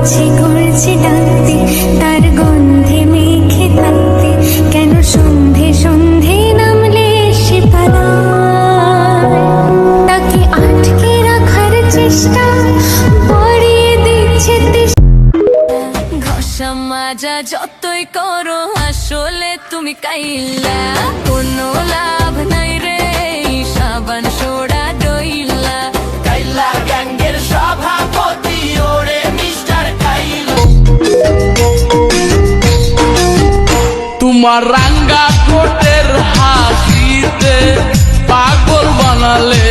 ইচ্ছে করছে ডাকতে, তার গন্ধে মেখে থাকতে, কেন সন্ধে সন্ধে নামলে সে পালায়। তাকে আটকে রাখার চেষ্টা বাড়িয়ে দিচ্ছে ঘষা মাজা যতই করো, আসলে তুমি কাইলা, কোনো লাভ নাই রে সাবান সোডা ডইলা। কাইলা গ্যাংয়ের সভাপতি ওরে মিস্টার কাইলা। তোমার রাঙ্গা ঠোঁটের হাসিতে পাগল বানালে